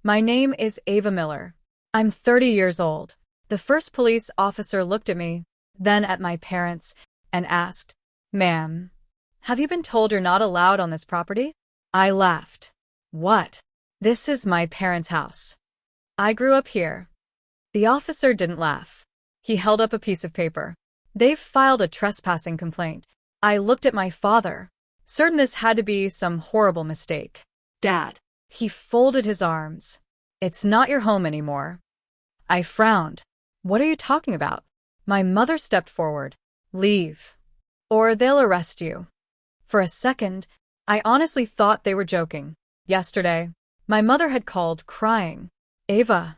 My name is Ava Miller. I'm 30 years old. The first police officer looked at me, then at my parents, and asked, "Ma'am, have you been told you're not allowed on this property?" I laughed. What? This is my parents' house. I grew up here. The officer didn't laugh. He held up a piece of paper. They've filed a trespassing complaint. I looked at my father, certain this had to be some horrible mistake. Dad. He folded his arms. It's not your home anymore. I frowned. What are you talking about? My mother stepped forward. Leave, or they'll arrest you. For a second, I honestly thought they were joking. Yesterday, my mother had called, crying. Ava,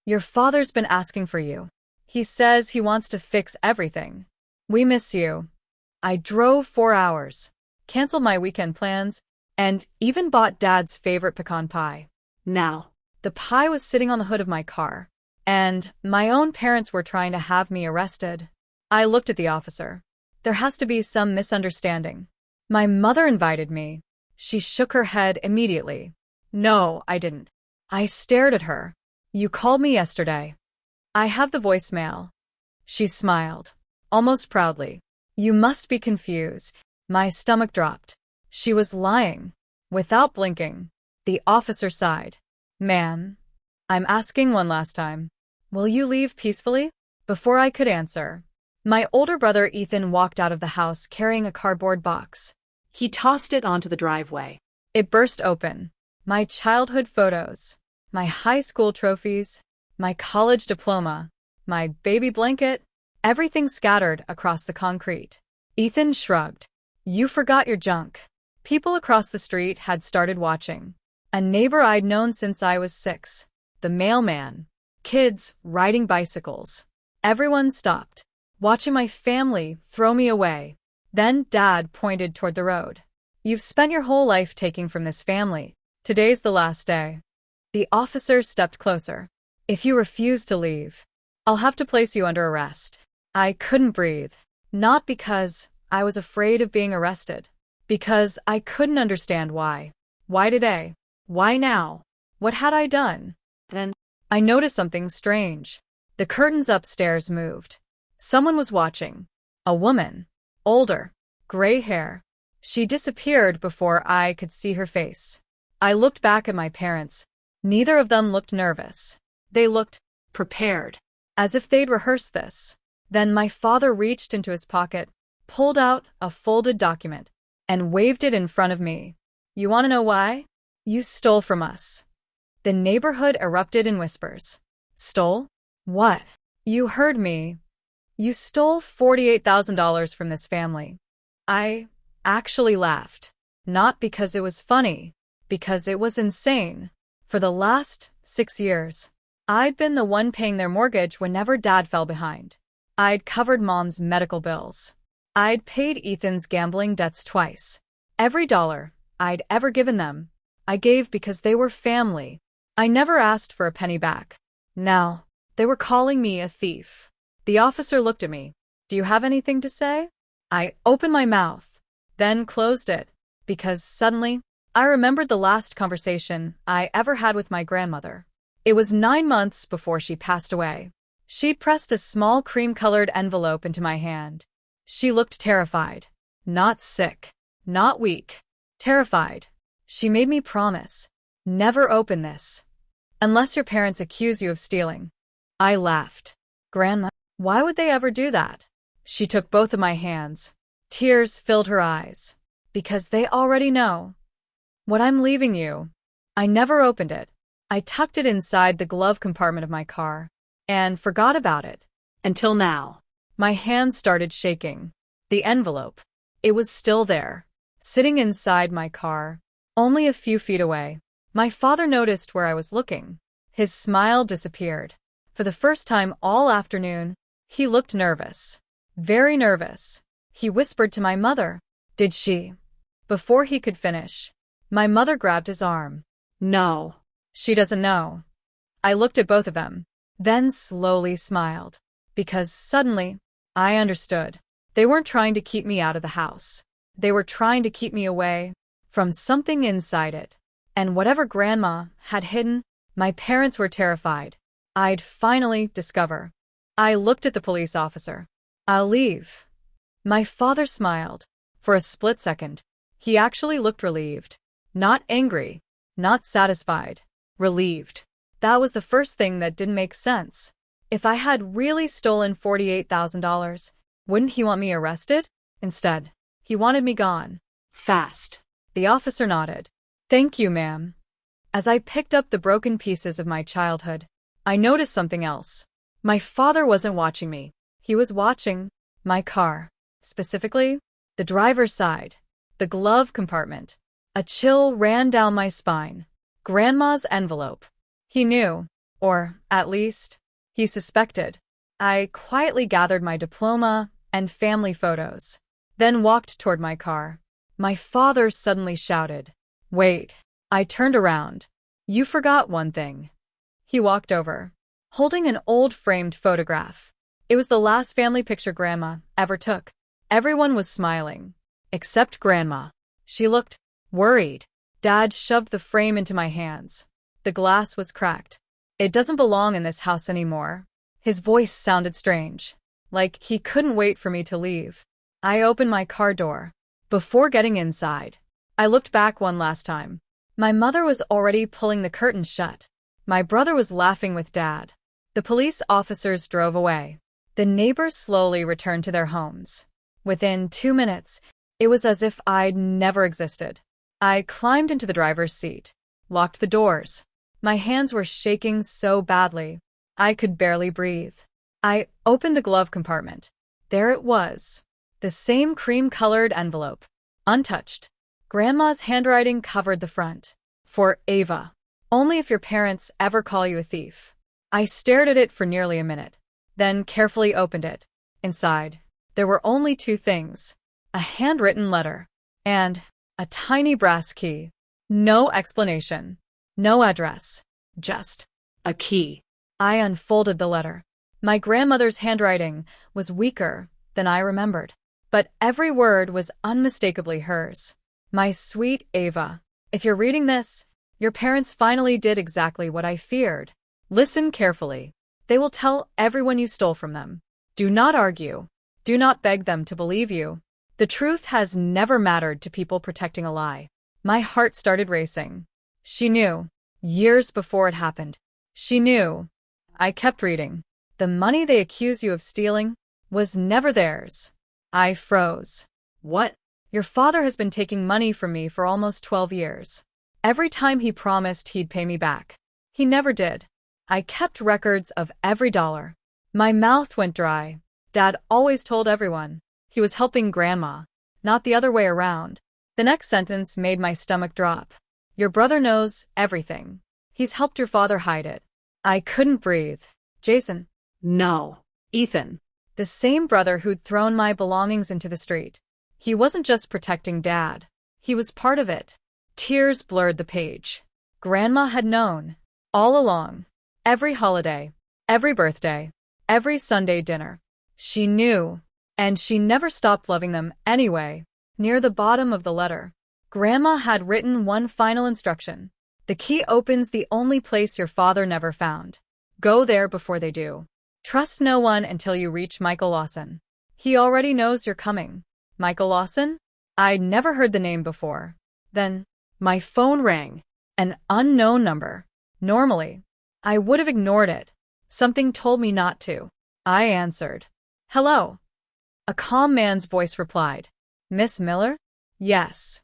your father's been asking for you. He says he wants to fix everything. We miss you. I drove 4 hours, canceled my weekend plans, and even bought Dad's favorite pecan pie. Now, the pie was sitting on the hood of my car, and my own parents were trying to have me arrested. I looked at the officer. There has to be some misunderstanding. My mother invited me. She shook her head immediately. No, I didn't. I stared at her. You called me yesterday. I have the voicemail. She smiled, almost proudly. You must be confused. My stomach dropped. She was lying. Without blinking, the officer sighed. Ma'am, I'm asking one last time. Will you leave peacefully? Before I could answer, my older brother Ethan walked out of the house carrying a cardboard box. He tossed it onto the driveway. It burst open. My childhood photos, my high school trophies, my college diploma, my baby blanket, everything scattered across the concrete. Ethan shrugged. You forgot your junk. People across the street had started watching. A neighbor I'd known since I was 6. The mailman. Kids riding bicycles. Everyone stopped, watching my family throw me away. Then Dad pointed toward the road. You've spent your whole life taking from this family. Today's the last day. The officer stepped closer. If you refuse to leave, I'll have to place you under arrest. I couldn't breathe. Not because I was afraid of being arrested. Because I couldn't understand why. Why today? Why now? What had I done? Then I noticed something strange. The curtains upstairs moved. Someone was watching. A woman. Older. Gray hair. She disappeared before I could see her face. I looked back at my parents. Neither of them looked nervous. They looked prepared, as if they'd rehearsed this. Then my father reached into his pocket, pulled out a folded document, and waved it in front of me. You want to know why? You stole from us. The neighborhood erupted in whispers. Stole? What? You heard me. You stole $48,000 from this family. I actually laughed. Not because it was funny, because it was insane. For the last 6 years, I'd been the one paying their mortgage whenever Dad fell behind. I'd covered Mom's medical bills. I'd paid Ethan's gambling debts twice. Every dollar I'd ever given them, I gave because they were family. I never asked for a penny back. Now, they were calling me a thief. The officer looked at me. Do you have anything to say? I opened my mouth, then closed it, because suddenly, I remembered the last conversation I ever had with my grandmother. It was 9 months before she passed away. She'd pressed a small cream-colored envelope into my hand. She looked terrified. Not sick. Not weak. Terrified. She made me promise. Never open this. Unless your parents accuse you of stealing. I laughed. Grandma, why would they ever do that? She took both of my hands. Tears filled her eyes. Because they already know. What I'm leaving you. I never opened it. I tucked it inside the glove compartment of my car and forgot about it. Until now. My hands started shaking. The envelope. It was still there, sitting inside my car, only a few feet away. My father noticed where I was looking. His smile disappeared. For the first time all afternoon, he looked nervous. Very nervous. He whispered to my mother. Did she? Before he could finish, my mother grabbed his arm. No. She doesn't know. I looked at both of them, then slowly smiled. Because suddenly, I understood. They weren't trying to keep me out of the house. They were trying to keep me away from something inside it. And whatever Grandma had hidden, My parents were terrified. I'd finally discover. I looked at the police officer. I'll leave. My father smiled. For a split second, he actually looked relieved. Not angry. Not satisfied. Relieved. That was the first thing that didn't make sense. If I had really stolen $48,000, wouldn't he want me arrested? Instead, he wanted me gone. Fast. The officer nodded. Thank you, ma'am. As I picked up the broken pieces of my childhood, I noticed something else. My father wasn't watching me. He was watching my car. Specifically, the driver's side. The glove compartment. A chill ran down my spine. Grandma's envelope. He knew. Or, at least, he suspected. I quietly gathered my diploma and family photos, then walked toward my car. My father suddenly shouted, "Wait." I turned around. "You forgot one thing." He walked over, holding an old framed photograph. It was the last family picture Grandma ever took. Everyone was smiling, except Grandma. She looked worried. Dad shoved the frame into my hands. The glass was cracked. "It doesn't belong in this house anymore." His voice sounded strange, like he couldn't wait for me to leave. I opened my car door. Before getting inside, I looked back one last time. My mother was already pulling the curtains shut. My brother was laughing with Dad. The police officers drove away. The neighbors slowly returned to their homes. Within 2 minutes, it was as if I'd never existed. I climbed into the driver's seat, locked the doors. My hands were shaking so badly, I could barely breathe. I opened the glove compartment. There it was. The same cream-colored envelope. Untouched. Grandma's handwriting covered the front. For Ava. Only if your parents ever call you a thief. I stared at it for nearly a minute, then carefully opened it. Inside, there were only 2 things. A handwritten letter. And a tiny brass key. No explanation. No address. Just a key. I unfolded the letter. My grandmother's handwriting was weaker than I remembered, but every word was unmistakably hers. My sweet Ava, if you're reading this, your parents finally did exactly what I feared. Listen carefully. They will tell everyone you stole from them. Do not argue. Do not beg them to believe you. The truth has never mattered to people protecting a lie. My heart started racing. She knew. Years before it happened. She knew. I kept reading. The money they accuse you of stealing was never theirs. I froze. What? Your father has been taking money from me for almost 12 years. Every time he promised he'd pay me back. He never did. I kept records of every dollar. My mouth went dry. Dad always told everyone he was helping Grandma, not the other way around. The next sentence made my stomach drop. Your brother knows everything. He's helped your father hide it. I couldn't breathe. Jason. No. Ethan. The same brother who'd thrown my belongings into the street. He wasn't just protecting Dad. He was part of it. Tears blurred the page. Grandma had known. All along. Every holiday. Every birthday. Every Sunday dinner. She knew. And she never stopped loving them anyway. Near the bottom of the letter, Grandma had written one final instruction. The key opens the only place your father never found. Go there before they do. Trust no one until you reach Michael Lawson. He already knows you're coming. Michael Lawson? I'd never heard the name before. Then, my phone rang. An unknown number. Normally, I would have ignored it. Something told me not to. I answered. Hello. A calm man's voice replied. Miss Miller? Yes.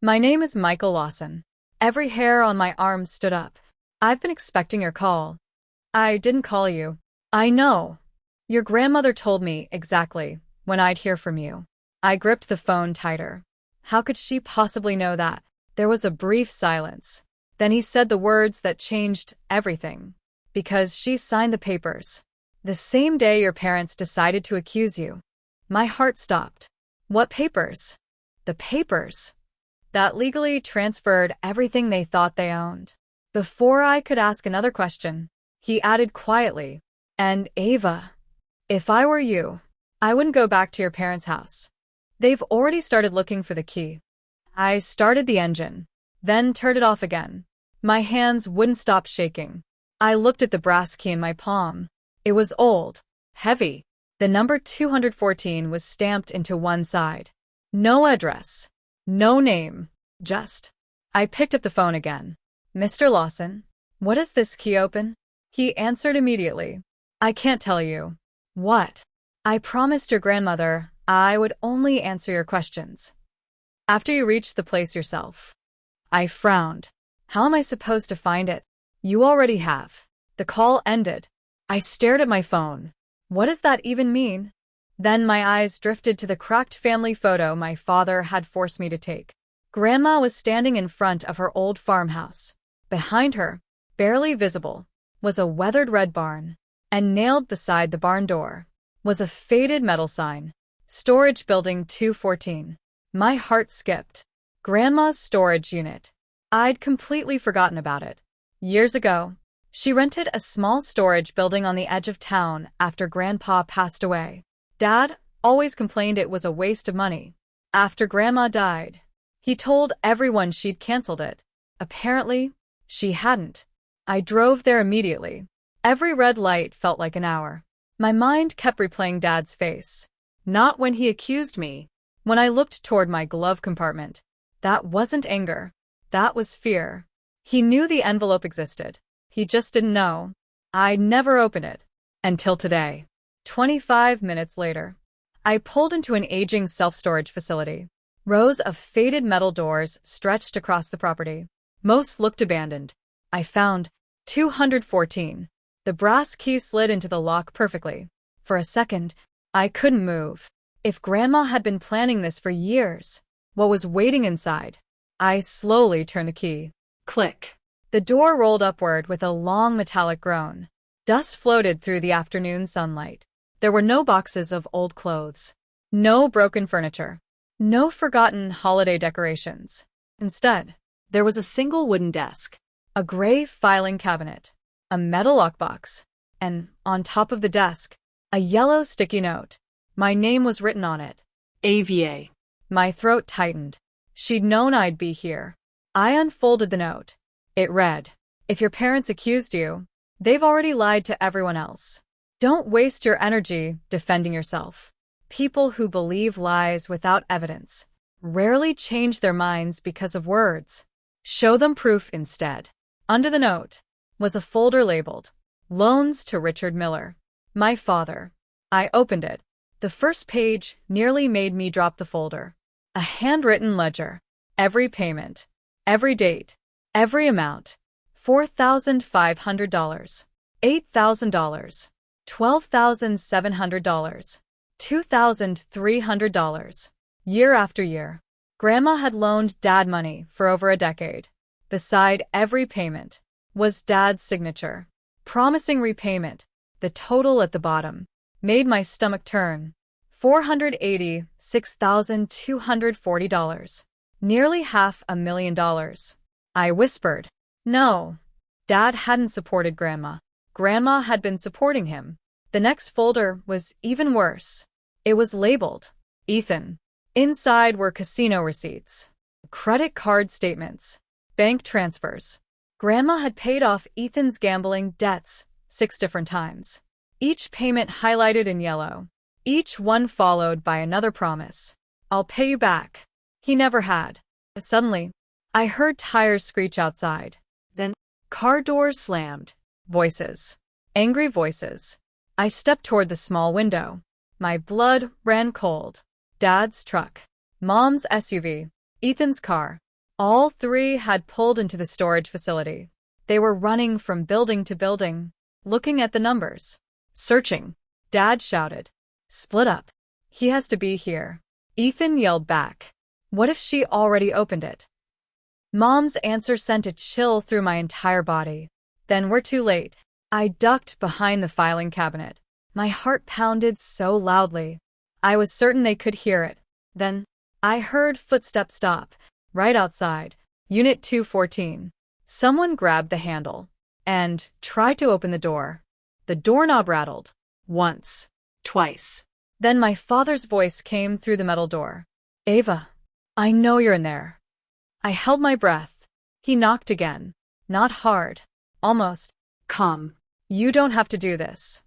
My name is Michael Lawson. Every hair on my arm stood up. I've been expecting your call. I didn't call you. I know. Your grandmother told me exactly when I'd hear from you. I gripped the phone tighter. How could she possibly know that? There was a brief silence. Then he said the words that changed everything. Because she signed the papers. The same day your parents decided to accuse you. My heart stopped. What papers? The papers that legally transferred everything they thought they owned. Before I could ask another question, he added quietly, and Ava, if I were you, I wouldn't go back to your parents' house. They've already started looking for the key. I started the engine, then turned it off again. My hands wouldn't stop shaking. I looked at the brass key in my palm. It was old, heavy. The number 214 was stamped into one side. No address. No name. Just. I picked up the phone again. Mr. Lawson, what does this key open? He answered immediately. I can't tell you. What? I promised your grandmother I would only answer your questions after you reached the place yourself. I frowned. How am I supposed to find it? You already have. The call ended. I stared at my phone. What does that even mean? Then my eyes drifted to the cracked family photo my father had forced me to take. Grandma was standing in front of her old farmhouse. Behind her, barely visible, was a weathered red barn, and nailed beside the barn door was a faded metal sign. Storage Building 214. My heart skipped. Grandma's storage unit. I'd completely forgotten about it. Years ago, she rented a small storage building on the edge of town after Grandpa passed away. Dad always complained it was a waste of money. After Grandma died, he told everyone she'd canceled it. Apparently, she hadn't. I drove there immediately. Every red light felt like an hour. My mind kept replaying Dad's face. Not when he accused me. When I looked toward my glove compartment. That wasn't anger. That was fear. He knew the envelope existed. He just didn't know. I'd never opened it. Until today. 25 minutes later, I pulled into an aging self-storage facility. Rows of faded metal doors stretched across the property. Most looked abandoned. I found 214. The brass key slid into the lock perfectly. For a second, I couldn't move. If Grandma had been planning this for years, what was waiting inside? I slowly turned the key. Click. The door rolled upward with a long metallic groan. Dust floated through the afternoon sunlight. There were no boxes of old clothes. No broken furniture. No forgotten holiday decorations. Instead, there was a single wooden desk, a gray filing cabinet, a metal lockbox, and, on top of the desk, a yellow sticky note. My name was written on it. AVA. My throat tightened. She'd known I'd be here. I unfolded the note. It read, "If your parents accused you, they've already lied to everyone else. Don't waste your energy defending yourself. People who believe lies without evidence rarely change their minds because of words. Show them proof instead." Under the note was a folder labeled, "Loans to Richard Miller, my father." I opened it. The first page nearly made me drop the folder. A handwritten ledger. Every payment. Every date. Every amount. $4,500. $8,000. $12,700. $2,300. Year after year. Grandma had loaned Dad money for over a decade. Beside every payment was Dad's signature, promising repayment. The total at the bottom made my stomach turn. $486,240. Nearly $500,000. I whispered. No. Dad hadn't supported Grandma. Grandma had been supporting him. The next folder was even worse. It was labeled, Ethan. Inside were casino receipts, credit card statements, bank transfers. Grandma had paid off Ethan's gambling debts 6 different times. Each payment highlighted in yellow. Each one followed by another promise. "I'll pay you back." He never had. Suddenly, I heard tires screech outside. Then, car doors slammed. Voices. Angry voices. I stepped toward the small window. My blood ran cold. Dad's truck. Mom's SUV. Ethan's car. All three had pulled into the storage facility. They were running from building to building, looking at the numbers. Searching. Dad shouted. "Split up. He has to be here." Ethan yelled back. What if she already opened it? Mom's answer sent a chill through my entire body. Then we're too late. I ducked behind the filing cabinet. My heart pounded so loudly. I was certain they could hear it. Then, I heard footsteps stop, right outside. Unit 214. Someone grabbed the handle and tried to open the door. The doorknob rattled. Once. Twice. Then my father's voice came through the metal door. "Ava, I know you're in there." I held my breath. He knocked again. Not hard. Almost. Come. You don't have to do this.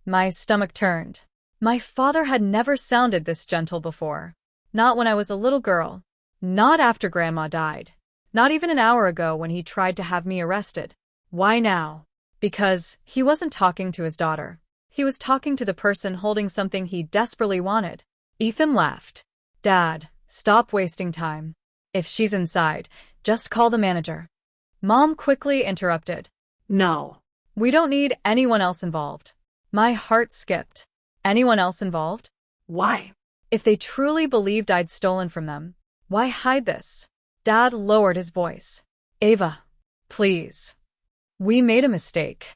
My stomach turned. My father had never sounded this gentle before. Not when I was a little girl. Not after Grandma died. Not even an hour ago when he tried to have me arrested. Why now? Because he wasn't talking to his daughter. He was talking to the person holding something he desperately wanted. Ethan laughed. Dad, stop wasting time. If she's inside, just call the manager. Mom quickly interrupted. No. We don't need anyone else involved. My heart skipped. Anyone else involved? Why? If they truly believed I'd stolen from them, why hide this? Dad lowered his voice. Ava, please. We made a mistake.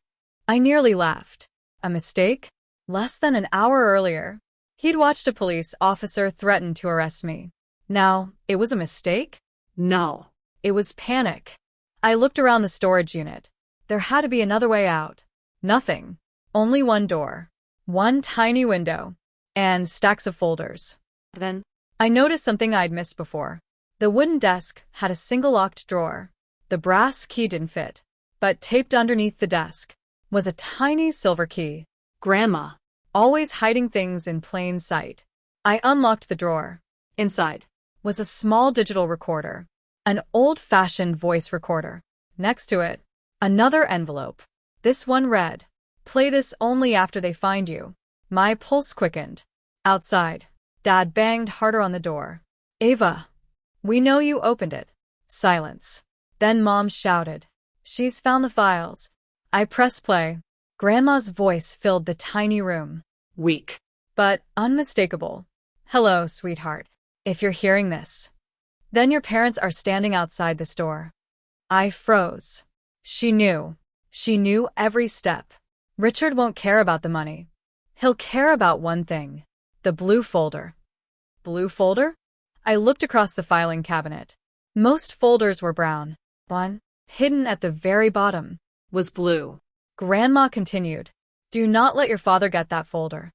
I nearly laughed. A mistake? Less than an hour earlier, he'd watched a police officer threaten to arrest me. Now, it was a mistake? No. It was panic. I looked around the storage unit. There had to be another way out. Nothing. Only one door. One tiny window. And stacks of folders. Then, I noticed something I'd missed before. The wooden desk had a single locked drawer. The brass key didn't fit. But taped underneath the desk was a tiny silver key. Grandma. Always hiding things in plain sight. I unlocked the drawer. Inside was a small digital recorder. An old-fashioned voice recorder. Next to it, another envelope. This one read, "Play this only after they find you." My pulse quickened. Outside, Dad banged harder on the door. Ava, we know you opened it. Silence. Then Mom shouted, "She's found the files." I pressed play. Grandma's voice filled the tiny room. Weak. But unmistakable. "Hello, sweetheart. If you're hearing this, then your parents are standing outside this door." I froze. She knew. She knew every step. Richard won't care about the money. He'll care about one thing. The blue folder. Blue folder? I looked across the filing cabinet. Most folders were brown. One, hidden at the very bottom, Was blue. Grandma continued. Do not let your father get that folder.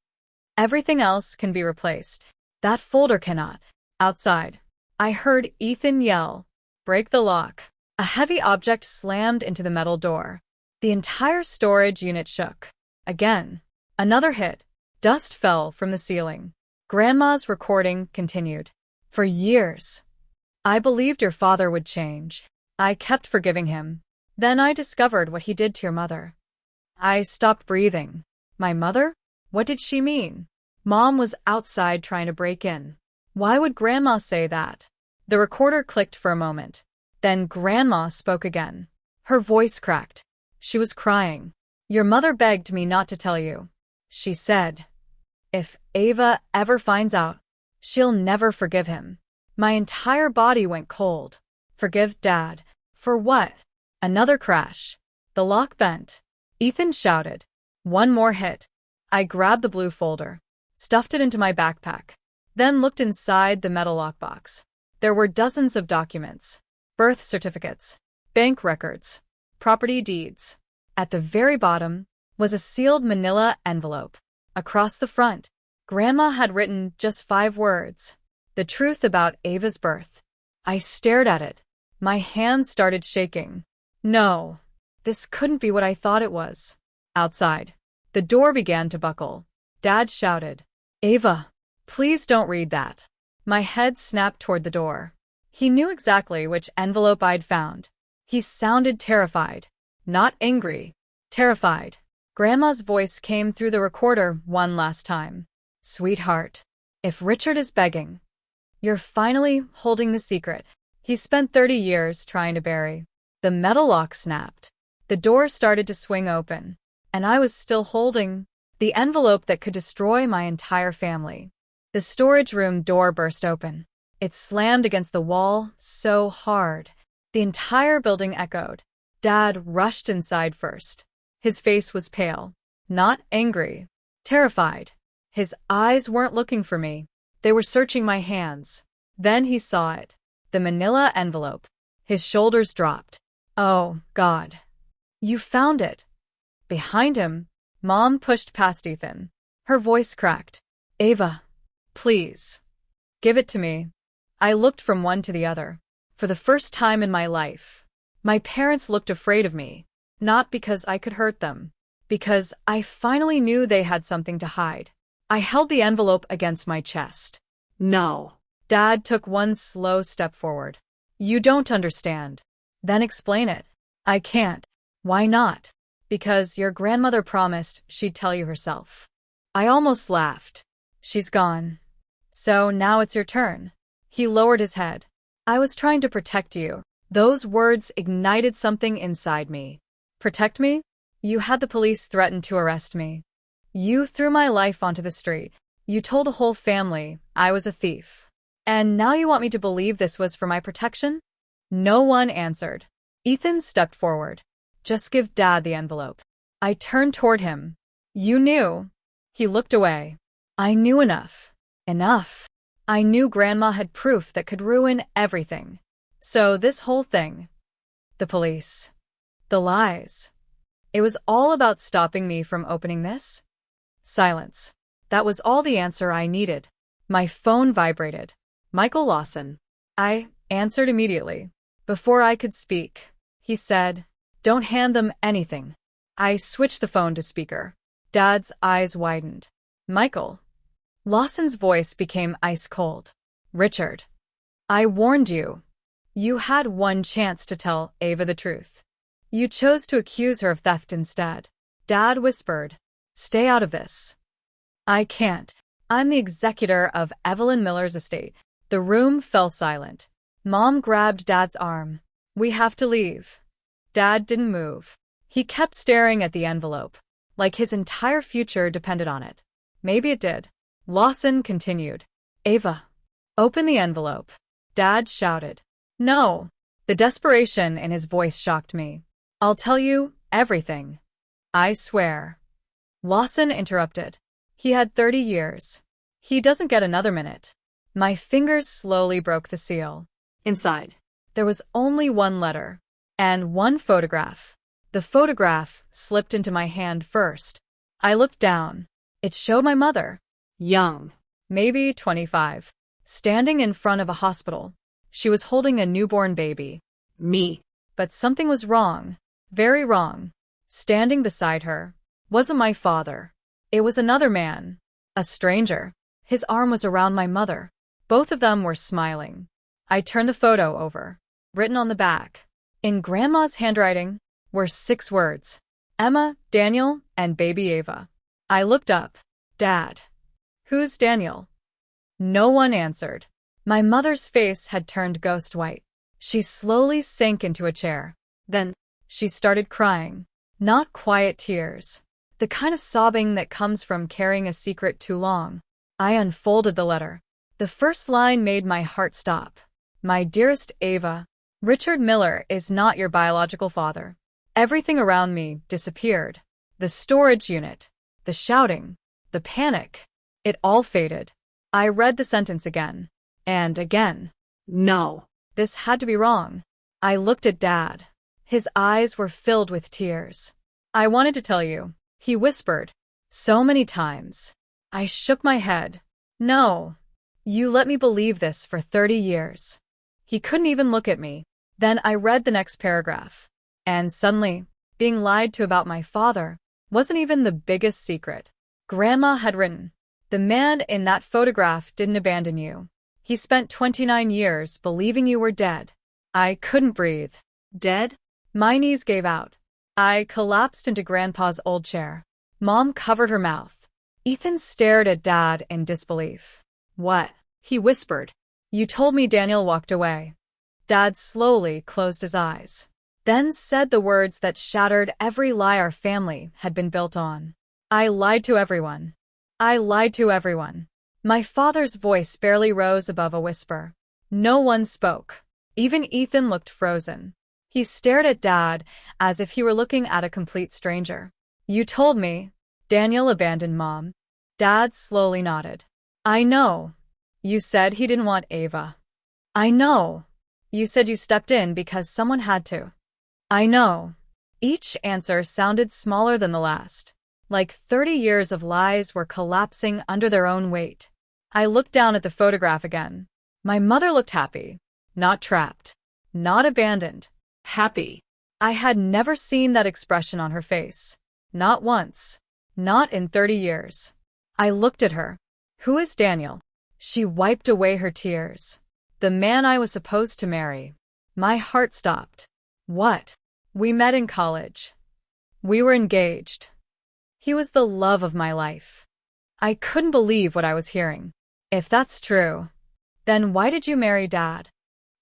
Everything else can be replaced. That folder cannot. Outside, I heard Ethan yell, "Break the lock." A heavy object slammed into the metal door. The entire storage unit shook. Again. Another hit. Dust fell from the ceiling. Grandma's recording continued. For years, I believed your father would change. I kept forgiving him. Then I discovered what he did to your mother. I stopped breathing. My mother? What did she mean? Mom was outside trying to break in. Why would Grandma say that? The recorder clicked for a moment. Then Grandma spoke again. Her voice cracked. She was crying. Your mother begged me not to tell you. She said, if Ava ever finds out, she'll never forgive him. My entire body went cold. Forgive Dad. For what? Another crash. The lock bent. Ethan shouted. One more hit. I grabbed the blue folder, stuffed it into my backpack, then looked inside the metal lockbox. There were dozens of documents. Birth certificates, bank records, property deeds. At the very bottom was a sealed manila envelope. Across the front, Grandma had written just 5 words. The truth about Ava's birth. I stared at it. My hands started shaking. No, this couldn't be what I thought it was. Outside, the door began to buckle. Dad shouted, Ava, please don't read that. My head snapped toward the door. He knew exactly which envelope I'd found. He sounded terrified. Not angry. Terrified. Grandma's voice came through the recorder one last time. Sweetheart, if Richard is begging, you're finally holding the secret he spent 30 years trying to bury. The metal lock snapped. The door started to swing open, and I was still holding the envelope that could destroy my entire family. The storage room door burst open. It slammed against the wall so hard. The entire building echoed. Dad rushed inside first. His face was pale, not angry, terrified. His eyes weren't looking for me. They were searching my hands. Then he saw it. The manila envelope. His shoulders dropped. Oh, God. You found it. Behind him, Mom pushed past Ethan. Her voice cracked. Ava, please. Give it to me. I looked from one to the other. For the first time in my life, My parents looked afraid of me, not because I could hurt them, because I finally knew they had something to hide. I held the envelope against my chest. No. Dad took one slow step forward. You don't understand. Then explain it. I can't. Why not? Because your grandmother promised she'd tell you herself. I almost laughed. She's gone. So now it's your turn. He lowered his head. I was trying to protect you. Those words ignited something inside me. Protect me? You had the police threaten to arrest me. You threw my life onto the street. You told a whole family I was a thief. And now you want me to believe this was for my protection? No one answered. Ethan stepped forward. Just give Dad the envelope. I turned toward him. You knew. He looked away. I knew enough. Enough. I knew Grandma had proof that could ruin everything. So this whole thing. The police. The lies. It was all about stopping me from opening this? Silence. That was all the answer I needed. My phone vibrated. Michael Lawson. I answered immediately. Before I could speak, he said, "Don't hand them anything." I switched the phone to speaker. Dad's eyes widened. Michael. Lawson's voice became ice cold. Richard. I warned you. You had one chance to tell Ava the truth. You chose to accuse her of theft instead. Dad whispered, "Stay out of this." I can't. I'm the executor of Evelyn Miller's estate. The room fell silent. Mom grabbed Dad's arm. We have to leave. Dad didn't move. He kept staring at the envelope, like his entire future depended on it. Maybe it did. Lawson continued. Ava. Open the envelope. Dad shouted. No. The desperation in his voice shocked me. I'll tell you everything. I swear. Lawson interrupted. He had 30 years. He doesn't get another minute. My fingers slowly broke the seal. Inside. There was only one letter. And one photograph. The photograph slipped into my hand first. I looked down. It showed my mother. Young. Maybe 25. Standing in front of a hospital. She was holding a newborn baby. Me. But something was wrong. Very wrong. Standing beside her wasn't my father. It was another man. A stranger. His arm was around my mother. Both of them were smiling. I turned the photo over. Written on the back, in Grandma's handwriting, were 6 words. Emma, Daniel, and baby Ava. I looked up. Dad. Who's Daniel? No one answered. My mother's face had turned ghost white. She slowly sank into a chair. Then, she started crying. Not quiet tears. The kind of sobbing that comes from carrying a secret too long. I unfolded the letter. The first line made my heart stop. My dearest Ava, Richard Miller is not your biological father. Everything around me disappeared. The storage unit, the shouting, the panic. It all faded. I read the sentence again. And again. No. This had to be wrong. I looked at Dad. His eyes were filled with tears. I wanted to tell you, he whispered. So many times. I shook my head. No. You let me believe this for 30 years. He couldn't even look at me. Then I read the next paragraph. And suddenly, being lied to about my father wasn't even the biggest secret. Grandma had written, "The man in that photograph didn't abandon you. He spent 29 years believing you were dead." I couldn't breathe. Dead? My knees gave out. I collapsed into Grandpa's old chair. Mom covered her mouth. Ethan stared at Dad in disbelief. What? He whispered. You told me Daniel walked away. Dad slowly closed his eyes. Then said the words that shattered every lie our family had been built on. I lied to everyone. I lied to everyone. My father's voice barely rose above a whisper. No one spoke. Even Ethan looked frozen. He stared at Dad as if he were looking at a complete stranger. You told me Daniel abandoned Mom. Dad slowly nodded. I know. You said he didn't want Ava. I know. You said you stepped in because someone had to. I know. Each answer sounded smaller than the last. Like 30 years of lies were collapsing under their own weight. I looked down at the photograph again. My mother looked happy. Not trapped. Not abandoned. Happy. I had never seen that expression on her face. Not once. Not in 30 years. I looked at her. Who is Daniel? She wiped away her tears. The man I was supposed to marry. My heart stopped. What? We met in college. We were engaged. He was the love of my life. I couldn't believe what I was hearing. If that's true, then why did you marry Dad?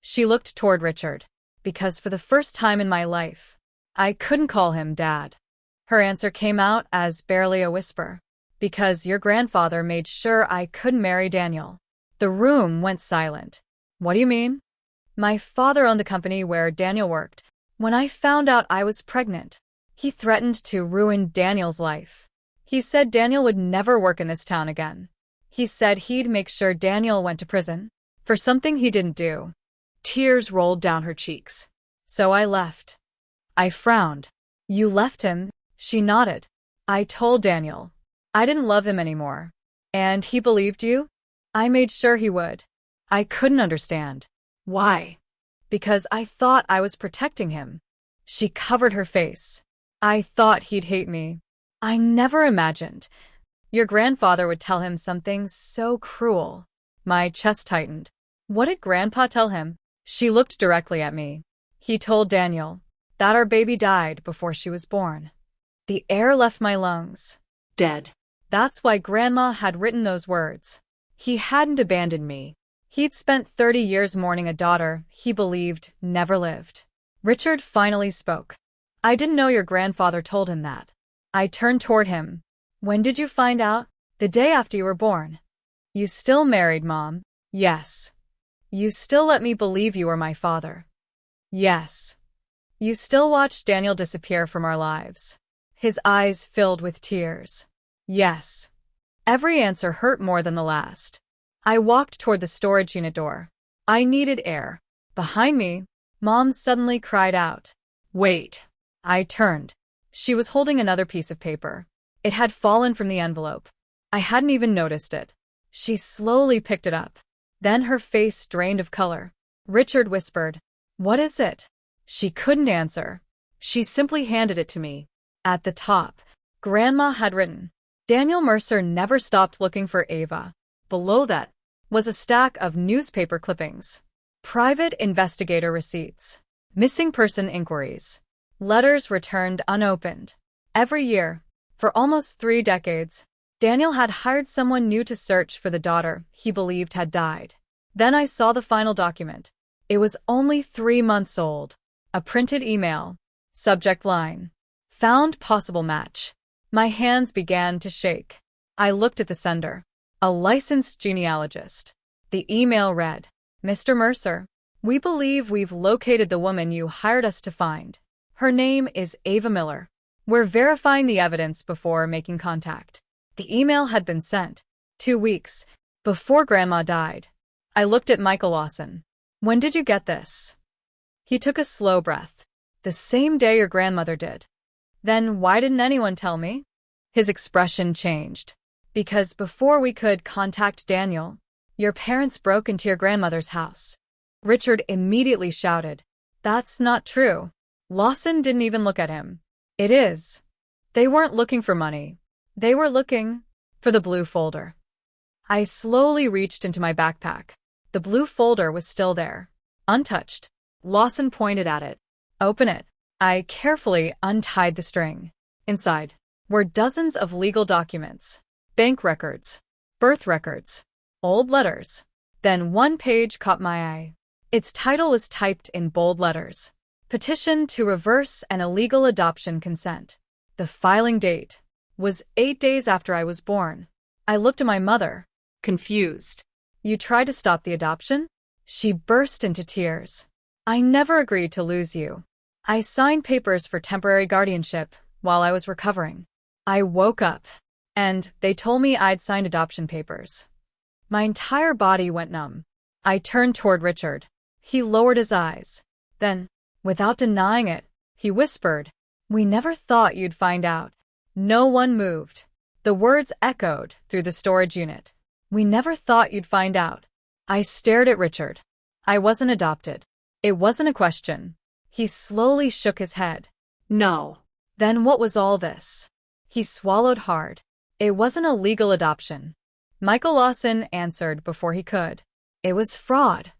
She looked toward Richard. Because for the first time in my life, I couldn't call him Dad. Her answer came out as barely a whisper. Because your grandfather made sure I couldn't marry Daniel. The room went silent. What do you mean? My father owned the company where Daniel worked. When I found out I was pregnant, he threatened to ruin Daniel's life. He said Daniel would never work in this town again. He said he'd make sure Daniel went to prison for something he didn't do. Tears rolled down her cheeks. So I left. I frowned. You left him? She nodded. I told Daniel I didn't love him anymore. And he believed you? I made sure he would. I couldn't understand. Why? Because I thought I was protecting him. She covered her face. I thought he'd hate me. I never imagined your grandfather would tell him something so cruel. My chest tightened. What did Grandpa tell him? She looked directly at me. He told Daniel that our baby died before she was born. The air left my lungs. Dead. That's why Grandma had written those words. He hadn't abandoned me. He'd spent 30 years mourning a daughter he believed never lived. Richard finally spoke. I didn't know your grandfather told him that. I turned toward him. When did you find out? The day after you were born. You still married, Mom? Yes. You still let me believe you were my father? Yes. You still watched Daniel disappear from our lives? His eyes filled with tears. Yes. Every answer hurt more than the last. I walked toward the storage unit door. I needed air. Behind me, Mom suddenly cried out. Wait. I turned. She was holding another piece of paper. It had fallen from the envelope. I hadn't even noticed it. She slowly picked it up. Then her face drained of color. Richard whispered, What is it? She couldn't answer. She simply handed it to me. At the top, Grandma had written, Daniel Mercer never stopped looking for Ava. Below that was a stack of newspaper clippings. Private investigator receipts. Missing person inquiries. Letters returned unopened. Every year, for almost 3 decades, Daniel had hired someone new to search for the daughter he believed had died. Then I saw the final document. It was only 3 months old. A printed email. Subject line. Found possible match. My hands began to shake. I looked at the sender. A licensed genealogist. The email read, Mr. Mercer, we believe we've located the woman you hired us to find. Her name is Ava Miller. We're verifying the evidence before making contact. The email had been sent 2 weeks before Grandma died. I looked at Michael Lawson. When did you get this? He took a slow breath. The same day your grandmother did. Then why didn't anyone tell me? His expression changed. Because before we could contact Daniel, your parents broke into your grandmother's house. Richard immediately shouted, That's not true. Lawson didn't even look at him. It is. They weren't looking for money. They were looking for the blue folder. I slowly reached into my backpack. The blue folder was still there, untouched. Lawson pointed at it. Open it. I carefully untied the string. Inside were dozens of legal documents, bank records, birth records, old letters. Then one page caught my eye. Its title was typed in bold letters. Petition to reverse an illegal adoption consent. The filing date was 8 days after I was born. I looked at my mother, confused. You tried to stop the adoption? She burst into tears. I never agreed to lose you. I signed papers for temporary guardianship while I was recovering. I woke up, and they told me I'd signed adoption papers. My entire body went numb. I turned toward Richard. He lowered his eyes. Then, without denying it, he whispered, We never thought you'd find out. No one moved. The words echoed through the storage unit. We never thought you'd find out. I stared at Richard. I wasn't adopted. It wasn't a question. He slowly shook his head. No. Then what was all this? He swallowed hard. It wasn't a legal adoption. Michael Lawson answered before he could. It was fraud.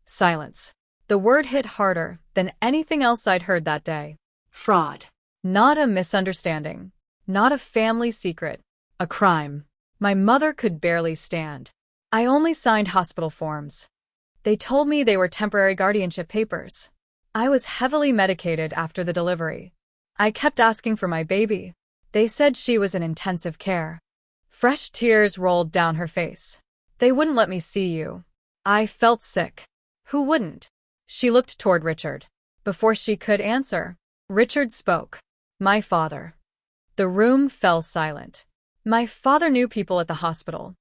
Silence. The word hit harder than anything else I'd heard that day. Fraud. Not a misunderstanding. Not a family secret. A crime. My mother could barely stand. I only signed hospital forms. They told me they were temporary guardianship papers. I was heavily medicated after the delivery. I kept asking for my baby. They said she was in intensive care. Fresh tears rolled down her face. They wouldn't let me see you. I felt sick. Who wouldn't? She looked toward Richard. Before she could answer, Richard spoke. My father. The room fell silent. My father knew people at the hospital.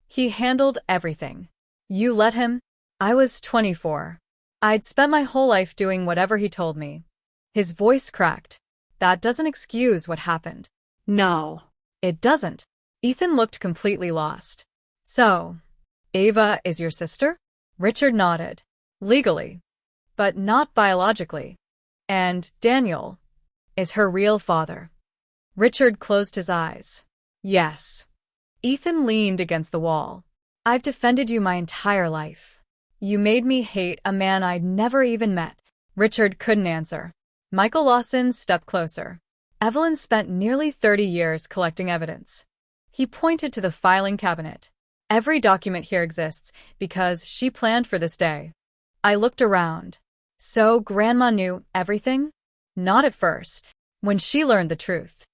He handled everything. You let him? I was 24. I'd spent my whole life doing whatever he told me. His voice cracked. That doesn't excuse what happened. No. It doesn't. Ethan looked completely lost. So, Ava is your sister? Richard nodded. Legally. But not biologically. And Daniel is her real father. Richard closed his eyes. Yes. Ethan leaned against the wall. I've defended you my entire life. You made me hate a man I'd never even met. Richard couldn't answer. Michael Lawson stepped closer. Evelyn spent nearly 30 years collecting evidence. He pointed to the filing cabinet. Every document here exists because she planned for this day. I looked around. So Grandma knew everything? Not at first. When she learned the truth.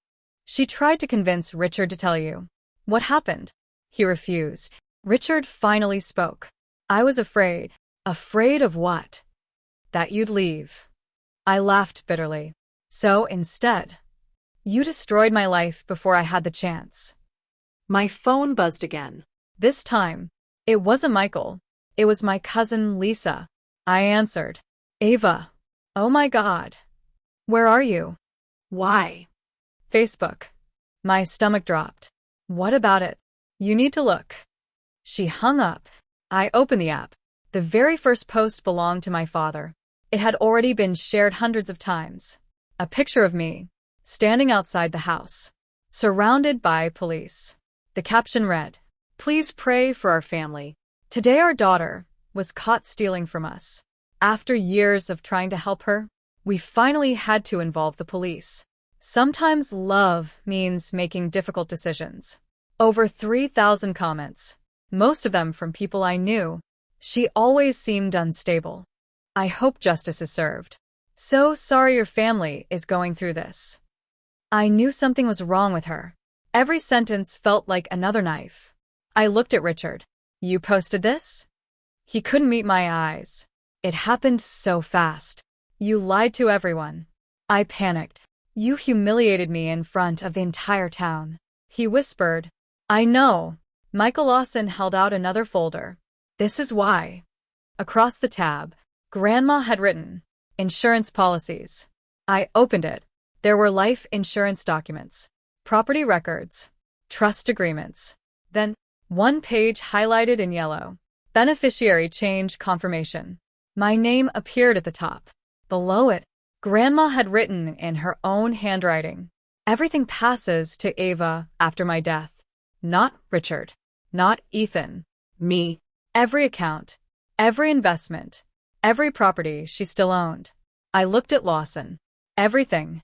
She tried to convince Richard to tell you. What happened? He refused. Richard finally spoke. I was afraid. Afraid of what? That you'd leave. I laughed bitterly. So instead, you destroyed my life before I had the chance. My phone buzzed again. This time, it wasn't Michael. It was my cousin Lisa. I answered. Ava. Oh my God. Where are you? Why? Facebook. My stomach dropped. What about it? You need to look. She hung up. I opened the app. The very first post belonged to my father. It had already been shared hundreds of times. A picture of me, standing outside the house, surrounded by police. The caption read, "Please pray for our family. Today our daughter was caught stealing from us. After years of trying to help her, we finally had to involve the police. Sometimes love means making difficult decisions." Over 3,000 comments, most of them from people I knew. She always seemed unstable. I hope justice is served. So sorry your family is going through this. I knew something was wrong with her. Every sentence felt like another knife. I looked at Richard. You posted this? He couldn't meet my eyes. It happened so fast. You lied to everyone. I panicked. You humiliated me in front of the entire town. He whispered. I know. Michael Lawson held out another folder. This is why. Across the tab, Grandma had written, insurance policies. I opened it. There were life insurance documents, property records, trust agreements. Then, one page highlighted in yellow. Beneficiary change confirmation. My name appeared at the top. Below it, Grandma had written in her own handwriting. Everything passes to Ava after my death. Not Richard. Not Ethan. Me. Every account. Every investment. Every property she still owned. I looked at Lawson. Everything.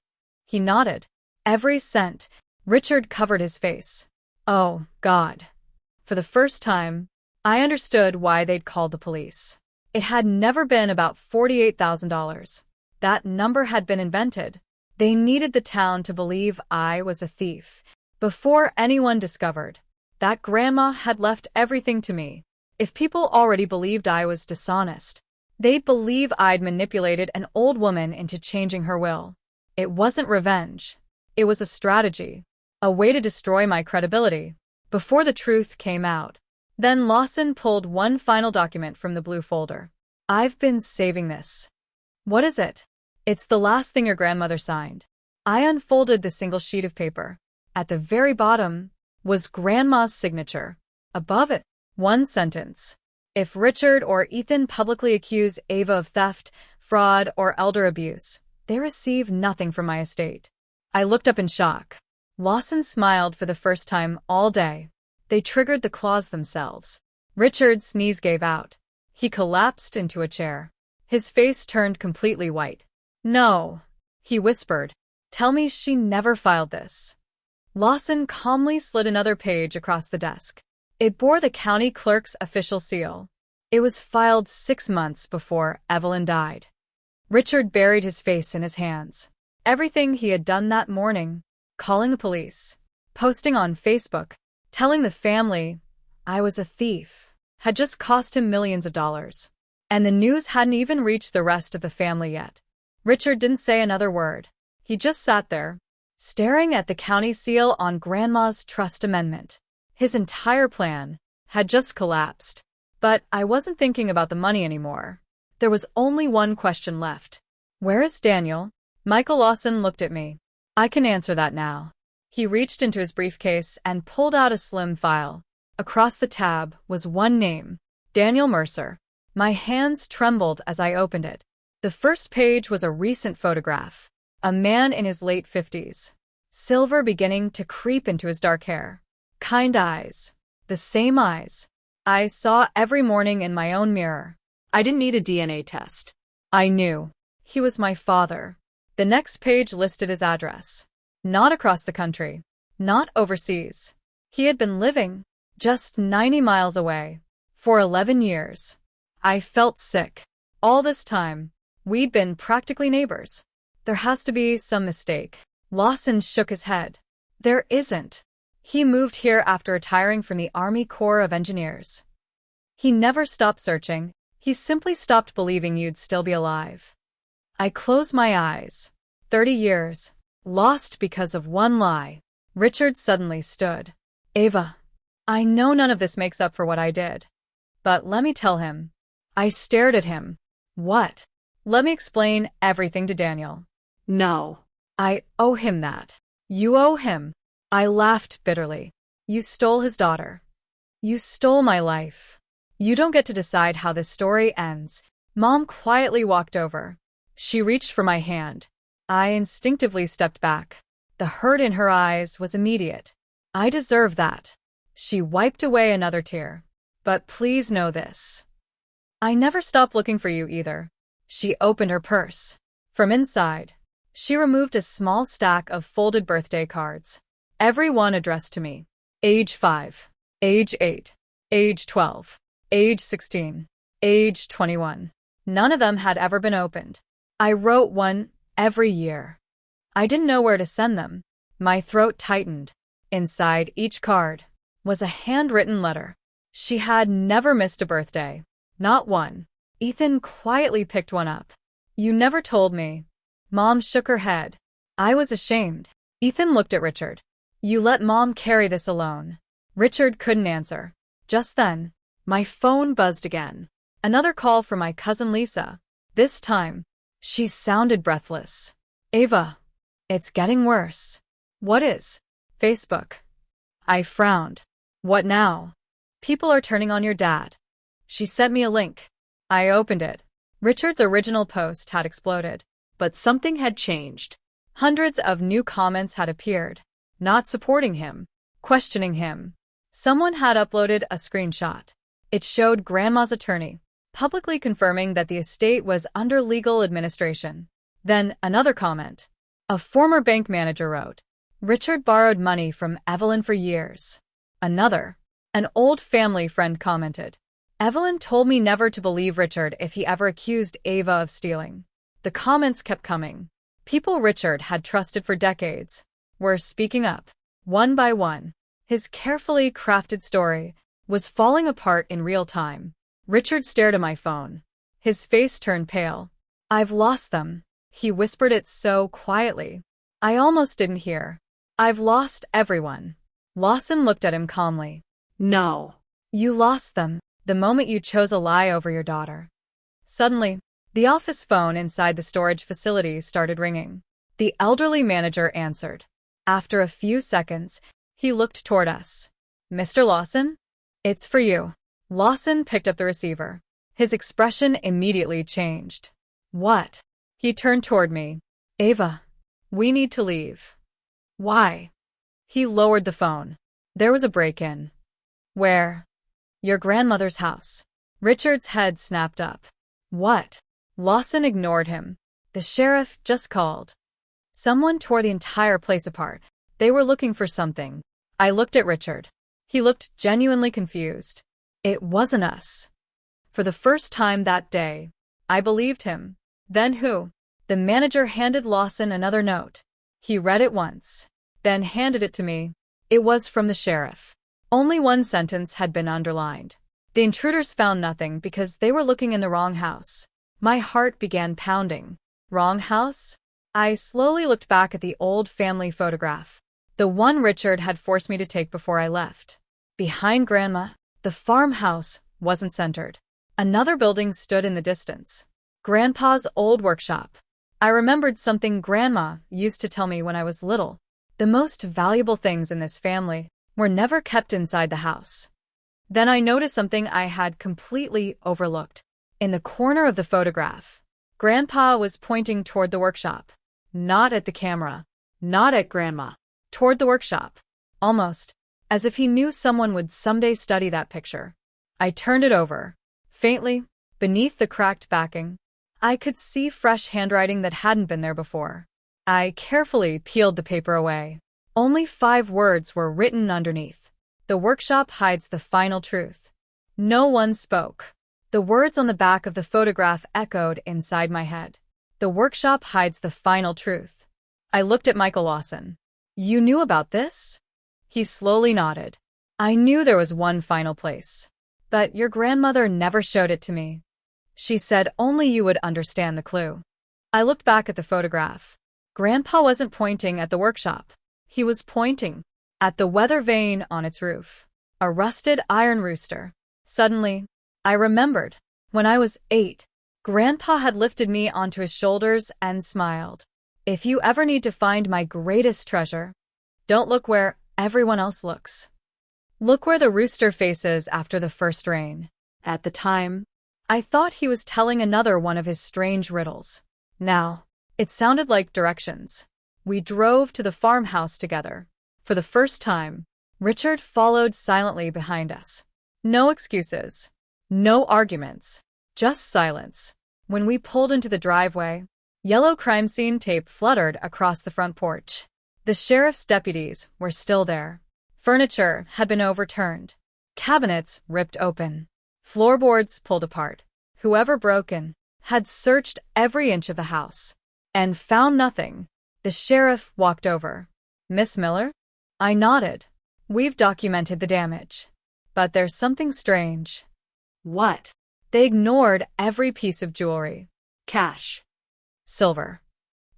He nodded. Every cent. Richard covered his face. Oh, God. For the first time, I understood why they'd called the police. It had never been about $48,000. That number had been invented. They needed the town to believe I was a thief. Before anyone discovered that Grandma had left everything to me. If people already believed I was dishonest, they'd believe I'd manipulated an old woman into changing her will. It wasn't revenge. It was a strategy. A way to destroy my credibility. Before the truth came out. Then Lawson pulled one final document from the blue folder. I've been saving this. What is it? It's the last thing your grandmother signed. I unfolded the single sheet of paper. At the very bottom was Grandma's signature. Above it, one sentence. If Richard or Ethan publicly accuse Ava of theft, fraud, or elder abuse. They receive nothing from my estate. I looked up in shock. Lawson smiled for the first time all day. They triggered the clause themselves. Richard's knees gave out. He collapsed into a chair. His face turned completely white. No, he whispered. Tell me she never filed this. Lawson calmly slid another page across the desk. It bore the county clerk's official seal. It was filed 6 months before Evelyn died. Richard buried his face in his hands. Everything he had done that morning, calling the police, posting on Facebook, telling the family I was a thief, had just cost him millions of dollars. And the news hadn't even reached the rest of the family yet. Richard didn't say another word. He just sat there, staring at the county seal on Grandma's trust amendment. His entire plan had just collapsed. But I wasn't thinking about the money anymore. There was only one question left. Where is Daniel? Michael Lawson looked at me. I can answer that now. He reached into his briefcase and pulled out a slim file. Across the tab was one name, Daniel Mercer. My hands trembled as I opened it. The first page was a recent photograph. A man in his late 50s. Silver beginning to creep into his dark hair. Kind eyes. The same eyes I saw every morning in my own mirror. I didn't need a DNA test. I knew. He was my father. The next page listed his address. Not across the country. Not overseas. He had been living just 90 miles away for 11 years. I felt sick. All this time, we'd been practically neighbors. There has to be some mistake. Lawson shook his head. There isn't. He moved here after retiring from the Army Corps of Engineers. He never stopped searching. He simply stopped believing you'd still be alive. I closed my eyes. 30 years. Lost because of one lie. Richard suddenly stood. Ava, I know none of this makes up for what I did. But let me tell him. I stared at him. What? Let me explain everything to Daniel. No. I owe him that. You owe him. I laughed bitterly. You stole his daughter. You stole my life. You don't get to decide how this story ends. Mom quietly walked over. She reached for my hand. I instinctively stepped back. The hurt in her eyes was immediate. I deserve that. She wiped away another tear. But please know this. I never stopped looking for you either. She opened her purse. From inside, she removed a small stack of folded birthday cards. Every one addressed to me. Age 5, age 8, age 12, age 16, age 21. None of them had ever been opened. I wrote one every year. I didn't know where to send them. My throat tightened. Inside each card was a handwritten letter. She had never missed a birthday. Not one. Ethan quietly picked one up. You never told me. Mom shook her head. I was ashamed. Ethan looked at Richard. You let Mom carry this alone. Richard couldn't answer. Just then, my phone buzzed again. Another call from my cousin Lisa. This time, she sounded breathless. Ava, it's getting worse. What is? Facebook. I frowned. What now? People are turning on your dad. She sent me a link. I opened it. Richard's original post had exploded. But something had changed. Hundreds of new comments had appeared. Not supporting him. Questioning him. Someone had uploaded a screenshot. It showed Grandma's attorney, publicly confirming that the estate was under legal administration. Then another comment. A former bank manager wrote, Richard borrowed money from Evelyn for years. Another. An old family friend commented, Evelyn told me never to believe Richard if he ever accused Ava of stealing. The comments kept coming. People Richard had trusted for decades were speaking up. One by one, his carefully crafted story was falling apart in real time. Richard stared at my phone. His face turned pale. I've lost them. He whispered it so quietly. I almost didn't hear. I've lost everyone. Lawson looked at him calmly. No. You lost them the moment you chose a lie over your daughter. Suddenly, the office phone inside the storage facility started ringing. The elderly manager answered. After a few seconds, he looked toward us. Mr. Lawson? It's for you. Lawson picked up the receiver. His expression immediately changed. What? He turned toward me. Ava, we need to leave. Why? He lowered the phone. There was a break-in. Where? Your grandmother's house. Richard's head snapped up. What? Lawson ignored him. The sheriff just called. Someone tore the entire place apart. They were looking for something. I looked at Richard. He looked genuinely confused. It wasn't us. For the first time that day, I believed him. Then who? The manager handed Lawson another note. He read it once, then handed it to me. It was from the sheriff. Only one sentence had been underlined. The intruders found nothing because they were looking in the wrong house. My heart began pounding. Wrong house? I slowly looked back at the old family photograph. The one Richard had forced me to take before I left. Behind Grandma, the farmhouse wasn't centered. Another building stood in the distance. Grandpa's old workshop. I remembered something Grandma used to tell me when I was little. The most valuable things in this family were never kept inside the house. Then I noticed something I had completely overlooked. In the corner of the photograph, Grandpa was pointing toward the workshop. Not at the camera. Not at Grandma. Toward the workshop. Almost as if he knew someone would someday study that picture. I turned it over. Faintly, beneath the cracked backing, I could see fresh handwriting that hadn't been there before. I carefully peeled the paper away. Only 5 words were written underneath. The workshop hides the final truth. No one spoke. The words on the back of the photograph echoed inside my head. The workshop hides the final truth. I looked at Michael Lawson. You knew about this? He slowly nodded. I knew there was one final place. But your grandmother never showed it to me. She said only you would understand the clue. I looked back at the photograph. Grandpa wasn't pointing at the workshop. He was pointing at the weather vane on its roof. A rusted iron rooster. Suddenly, I remembered. When I was 8, Grandpa had lifted me onto his shoulders and smiled. If you ever need to find my greatest treasure, don't look where everyone else looks. Look where the rooster faces after the first rain. At the time, I thought he was telling another one of his strange riddles. Now, it sounded like directions. We drove to the farmhouse together. For the first time, Richard followed silently behind us. No excuses. No arguments. Just silence. When we pulled into the driveway, yellow crime scene tape fluttered across the front porch. The sheriff's deputies were still there. Furniture had been overturned. Cabinets ripped open. Floorboards pulled apart. Whoever broke in had searched every inch of the house and found nothing. The sheriff walked over. Miss Miller? I nodded. We've documented the damage. But there's something strange. What? They ignored every piece of jewelry. Cash. Silver.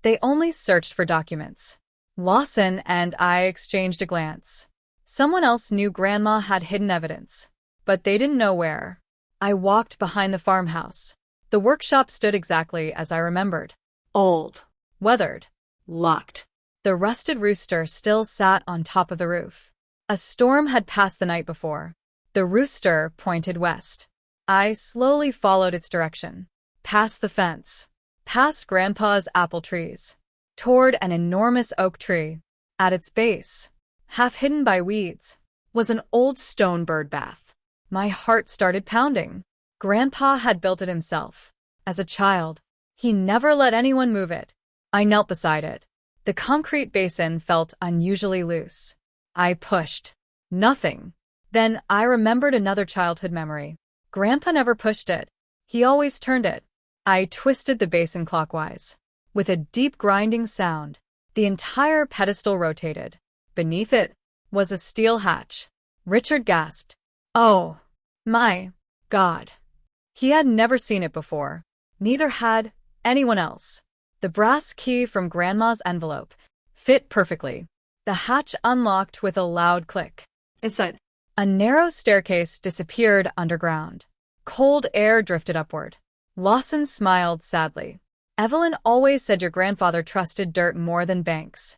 They only searched for documents. Lawson and I exchanged a glance. Someone else knew Grandma had hidden evidence, but they didn't know where. I walked behind the farmhouse. The workshop stood exactly as I remembered. Old. Weathered. Locked. The rusted rooster still sat on top of the roof. A storm had passed the night before. The rooster pointed west. I slowly followed its direction. Past the fence. Past Grandpa's apple trees. Toward an enormous oak tree. At its base, half hidden by weeds, was an old stone bird bath. My heart started pounding. Grandpa had built it himself. As a child, he never let anyone move it. I knelt beside it. The concrete basin felt unusually loose. I pushed. Nothing. Then I remembered another childhood memory. Grandpa never pushed it. He always turned it. I twisted the basin clockwise. With a deep grinding sound, the entire pedestal rotated. Beneath it was a steel hatch. Richard gasped. Oh, my God. He had never seen it before. Neither had anyone else. The brass key from Grandma's envelope fit perfectly. The hatch unlocked with a loud click. Inside. A narrow staircase disappeared underground. Cold air drifted upward. Lawson smiled sadly. Evelyn always said your grandfather trusted dirt more than banks.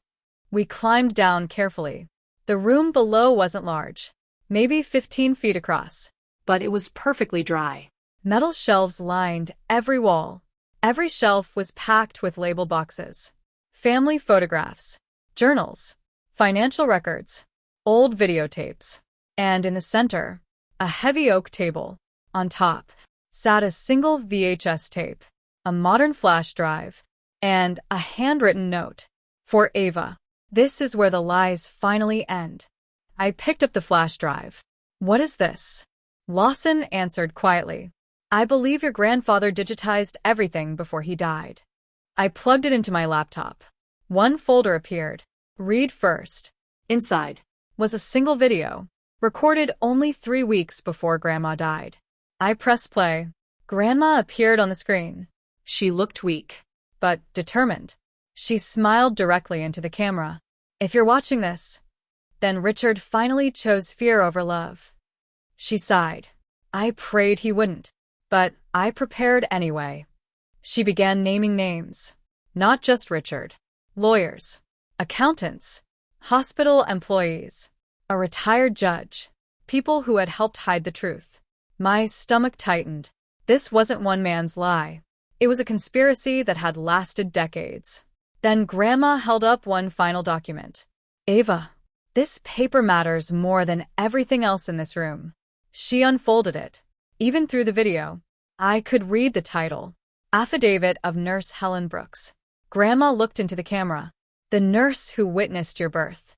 We climbed down carefully. The room below wasn't large, maybe 15 feet across. But it was perfectly dry. Metal shelves lined every wall. Every shelf was packed with label boxes, family photographs, journals, financial records, old videotapes, and in the center, a heavy oak table. On top sat a single VHS tape, a modern flash drive, and a handwritten note. For Ava, this is where the lies finally end. I picked up the flash drive. What is this? Lawson answered quietly. I believe your grandfather digitized everything before he died. I plugged it into my laptop. One folder appeared. Read first. Inside Was a single video, recorded only 3 weeks before Grandma died. I pressed play. Grandma appeared on the screen. she looked weak. But determined. She smiled directly into the camera. If you're watching this, then Richard finally chose fear over love. She sighed. I prayed he wouldn't, but I prepared anyway. She began naming names. Not just Richard. Lawyers, accountants, hospital employees, a retired judge, people who had helped hide the truth. My stomach tightened. This wasn't one man's lie. It was a conspiracy that had lasted decades. Then Grandma held up one final document. Ava, this paper matters more than everything else in this room. She unfolded it. Even through the video, I could read the title. Affidavit of Nurse Helen Brooks. Grandma looked into the camera. The nurse who witnessed your birth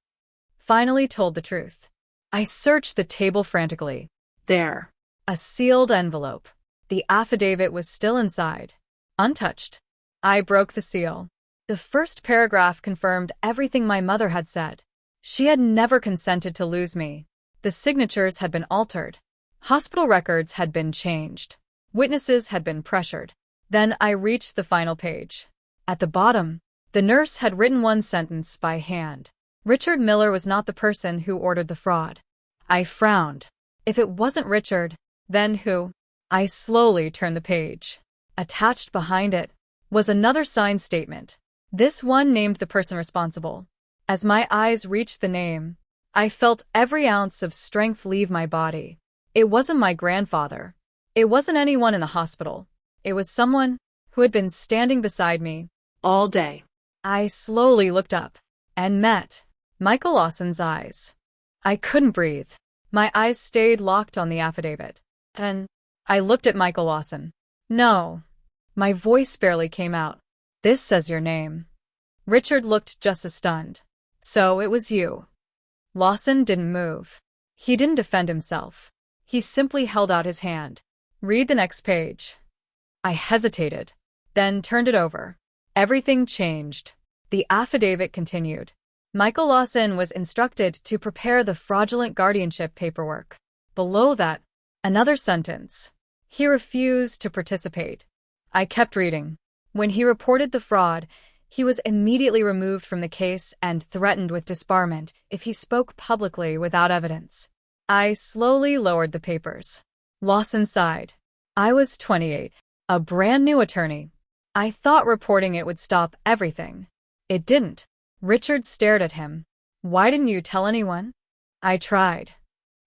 finally told the truth. I searched the table frantically. There. A sealed envelope. The affidavit was still inside, untouched. I broke the seal. The first paragraph confirmed everything my mother had said. She had never consented to lose me. The signatures had been altered. Hospital records had been changed. Witnesses had been pressured. Then I reached the final page. At the bottom, the nurse had written one sentence by hand. Richard Miller was not the person who ordered the fraud. I frowned. If it wasn't Richard, then who? I slowly turned the page. Attached behind it was another signed statement. This one named the person responsible. As my eyes reached the name, I felt every ounce of strength leave my body. It wasn't my grandfather. It wasn't anyone in the hospital. It was someone who had been standing beside me All day. I slowly looked up and met Michael Lawson's eyes. I couldn't breathe. My eyes stayed locked on the affidavit. Then I looked at Michael Lawson. No. My voice barely came out. This says your name. Richard looked just as stunned. So it was you. Lawson didn't move. He didn't defend himself. He simply held out his hand. Read the next page. I hesitated, then turned it over. Everything changed. The affidavit continued. Michael Lawson was instructed to prepare the fraudulent guardianship paperwork. Below that, another sentence. He refused to participate. I kept reading. When he reported the fraud, he was immediately removed from the case and threatened with disbarment if he spoke publicly without evidence. I slowly lowered the papers. Lawson sighed. I was 28, a brand new attorney. I thought reporting it would stop everything. It didn't. Richard stared at him. Why didn't you tell anyone? I tried.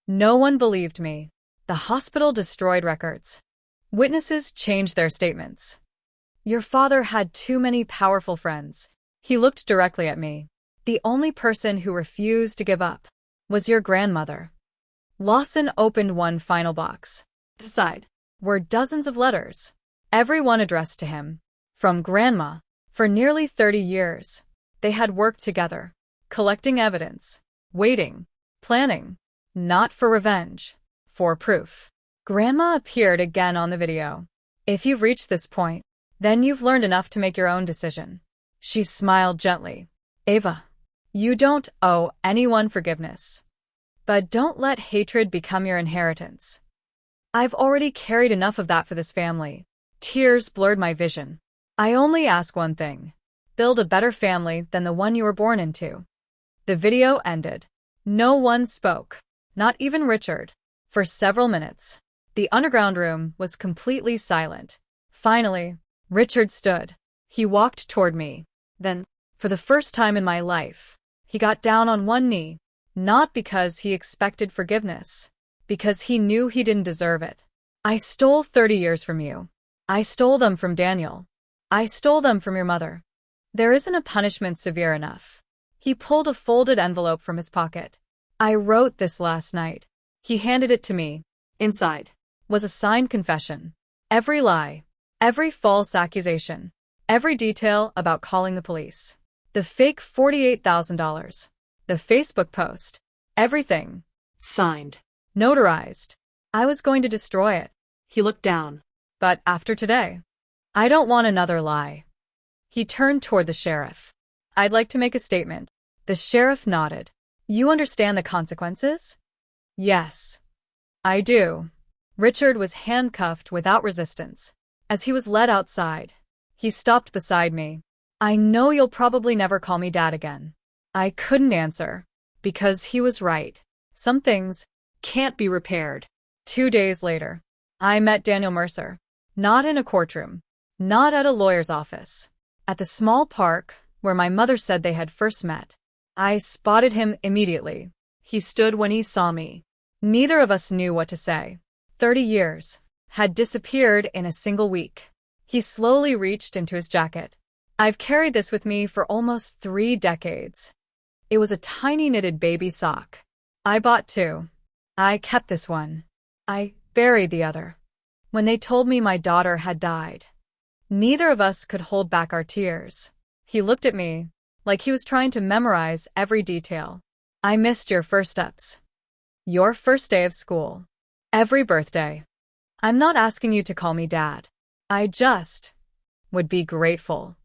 No one believed me. The hospital destroyed records. Witnesses changed their statements. Your father had too many powerful friends. He looked directly at me. The only person who refused to give up was your grandmother. Lawson opened one final box. The side were dozens of letters, every one addressed to him. From Grandma. For nearly 30 years, they had worked together, collecting evidence, waiting, planning, not for revenge, for proof. Grandma appeared again on the video. If you've reached this point, then you've learned enough to make your own decision. She smiled gently. Ava, you don't owe anyone forgiveness. But don't let hatred become your inheritance. I've already carried enough of that for this family. Tears blurred my vision. I only ask one thing. Build a better family than the one you were born into. The video ended. No one spoke. Not even Richard. For several minutes, the underground room was completely silent. Finally, Richard stood. He walked toward me. Then, for the first time in my life, he got down on one knee. Not because he expected forgiveness. Because he knew he didn't deserve it. I stole 30 years from you. I stole them from Daniel. I stole them from your mother. There isn't a punishment severe enough. He pulled a folded envelope from his pocket. I wrote this last night. He handed it to me. Inside Was a signed confession. Every lie, every false accusation, every detail about calling the police. The fake $48,000. The Facebook post. Everything. Signed. Notarized. I was going to destroy it. He looked down. But after today, I don't want another lie. He turned toward the sheriff. I'd like to make a statement. The sheriff nodded. You understand the consequences? Yes. I do. Richard was handcuffed without resistance. As he was led outside, he stopped beside me. I know you'll probably never call me Dad again. I couldn't answer, because he was right. Some things Can't be repaired. 2 days later, I met Daniel Mercer. Not in a courtroom. Not at a lawyer's office. At the small park where my mother said they had first met. I spotted him immediately. He stood when he saw me. Neither of us knew what to say. 30 years had disappeared in a single week. He slowly reached into his jacket. I've carried this with me for almost 3 decades. It was a tiny knitted baby sock. I bought 2. I kept this one. I buried the other. When they told me my daughter had died, neither of us could hold back our tears. He looked at me like he was trying to memorize every detail. I missed your first steps. Your first day of school. Every birthday. I'm not asking you to call me Dad. I just would be grateful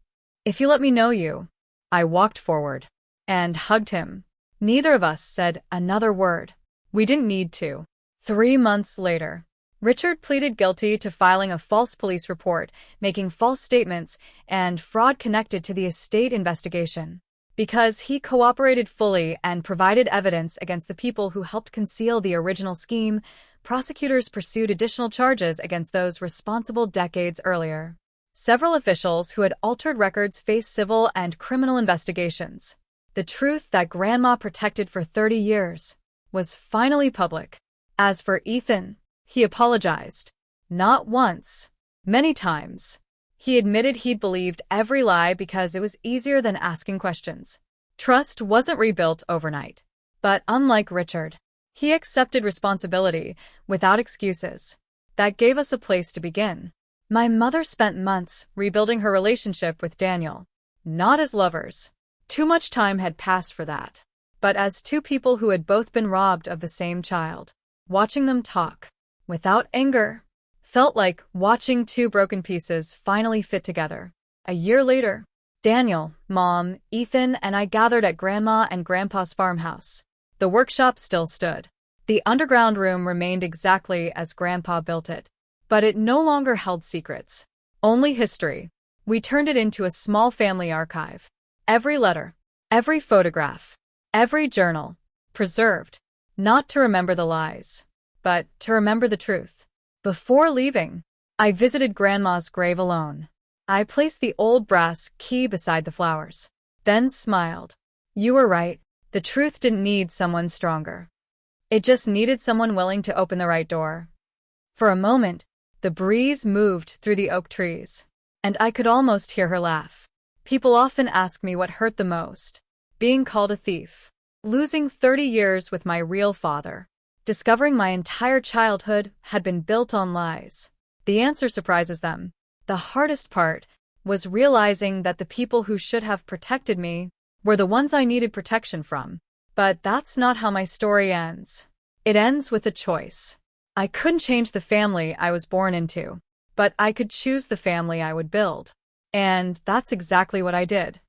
if you let me know you. I walked forward and hugged him. Neither of us said another word. We didn't need to. 3 months later, Richard pleaded guilty to filing a false police report, making false statements, and fraud connected to the estate investigation. Because he cooperated fully and provided evidence against the people who helped conceal the original scheme, prosecutors pursued additional charges against those responsible decades earlier. Several officials who had altered records faced civil and criminal investigations. The truth that Grandma protected for 30 years was finally public. As for Ethan, he apologized. Not once. Many times. He admitted he'd believed every lie because it was easier than asking questions. Trust wasn't rebuilt overnight. But unlike Richard, he accepted responsibility without excuses. That gave us a place to begin. My mother spent months rebuilding her relationship with Daniel. Not as lovers. Too much time had passed for that. But as 2 people who had both been robbed of the same child. Watching them talk, without anger, felt like watching 2 broken pieces finally fit together. A year later, Daniel, Mom, Ethan, and I gathered at Grandma and Grandpa's farmhouse. The workshop still stood. The underground room remained exactly as Grandpa built it. But it no longer held secrets. Only history. We turned it into a small family archive. Every letter, every photograph, every journal, preserved. Not to remember the lies, but to remember the truth. Before leaving, I visited Grandma's grave alone. I placed the old brass key beside the flowers, then smiled. You were right. The truth didn't need someone stronger. It just needed someone willing to open the right door. For a moment, the breeze moved through the oak trees, and I could almost hear her laugh. People often ask me what hurt the most. Being called a thief. Losing 30 years with my real father. Discovering my entire childhood had been built on lies. The answer surprises them. The hardest part was realizing that the people who should have protected me were the ones I needed protection from. But that's not how my story ends. It ends with a choice. I couldn't change the family I was born into, but I could choose the family I would build. And that's exactly what I did.